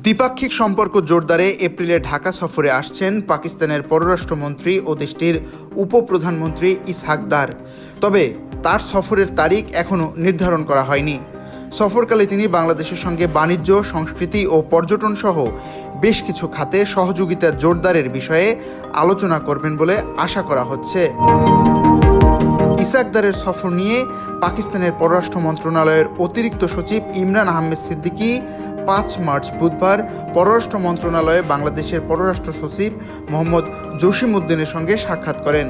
দ্বিপাক্ষিক সম্পর্ক জোরদারে এপ্রিলে ঢাকা সফরে আসছেন পাকিস্তানের পররাষ্ট্রমন্ত্রী ও দেশটির উপপ্রধানমন্ত্রী ইসহাক দার। তবে তার সফরের তারিখ এখনও নির্ধারণ করা হয়নি। সফরকালে তিনি বাংলাদেশের সঙ্গে বাণিজ্য, সংস্কৃতি ও পর্যটন সহ বেশ কিছু খাতে সহযোগিতা জোরদারের বিষয়ে আলোচনা করবেন বলে আশা করা হচ্ছে। ইসহাক দারের সফর নিয়ে পাকিস্তানের পররাষ্ট্র মন্ত্রণালয়ের অতিরিক্ত সচিব ইমরান আহমেদ সিদ্দিকী 5 মার্চ বুধবার পররাষ্ট্র মন্ত্রণালয়ে বাংলাদেশের পররাষ্ট্র সচিব মোহাম্মদ জসিম-উদ্দিনের সঙ্গে সাক্ষাৎ করেন।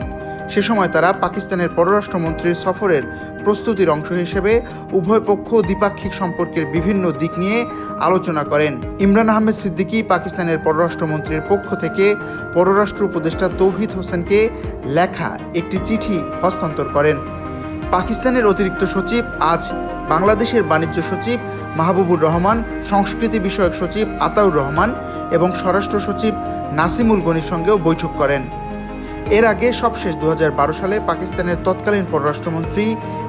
সে সময় তারা পাকিস্তানের পররাষ্ট্রমন্ত্রীর সফরের প্রস্তুতির অংশ হিসেবে উভয় পক্ষ দ্বিপাক্ষিক সম্পর্কের বিভিন্ন দিক নিয়ে আলোচনা করেন। ইমরান আহমেদ সিদ্দিকী পাকিস্তানের পররাষ্ট্রমন্ত্রীর পক্ষ থেকে পররাষ্ট্র উপদেষ্টা তৌহিদ হোসেনকে লেখা একটি চিঠি হস্তান্তর করেন। পাকিস্তানের অতিরিক্ত সচিব আজ বাংলাদেশের বাণিজ্য সচিব মাহবুবুর রহমান, সংস্কৃতি বিষয়ক সচিব আতাউর রহমান এবং স্বরাষ্ট্র সচিব নাসিমুল গনির সঙ্গেও বৈঠক করেন। এর আগে সবশেষ 2012 সালে পাকিস্তানের তৎকালীন পররাষ্ট্রমন্ত্রী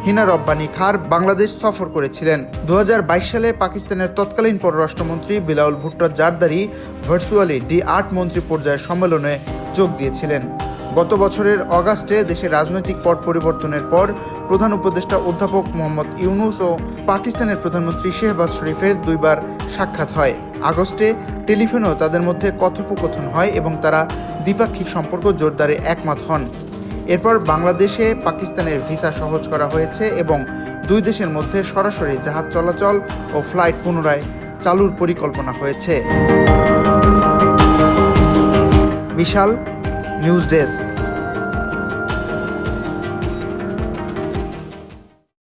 হিনা রব্বানী খার বাংলাদেশ সফর করেছিলেন। 2022 সালে পাকিস্তানের তৎকালীন পররাষ্ট্রমন্ত্রী বিলাউল ভুট্টো জারদারি ভার্চুয়ালি D8 মন্ত্রী পর্যায়ের সম্মেলনে যোগ দিয়েছিলেন। গত বছরের অগাস্টে দেশের রাজনৈতিক পট পরিবর্তনের পর প্রধান উপদেষ্টা অধ্যাপক মোহাম্মদ ইউনুস ও পাকিস্তানের প্রধানমন্ত্রী শেহবাজ শরীফের 2 বার সাক্ষাৎ হয়। আগস্টে টেলিফোনেও তাদের মধ্যে কথোপকথন হয় এবং তারা দ্বিপাক্ষিক সম্পর্ক জোরদারে একমত হন। এরপর বাংলাদেশে পাকিস্তানের ভিসা সহজ করা হয়েছে এবং দুই দেশের মধ্যে সরাসরি জাহাজ চলাচল ও ফ্লাইট পুনরায় চালুর পরিকল্পনা হয়েছে। বিশাল নিউজ ডেস্ক।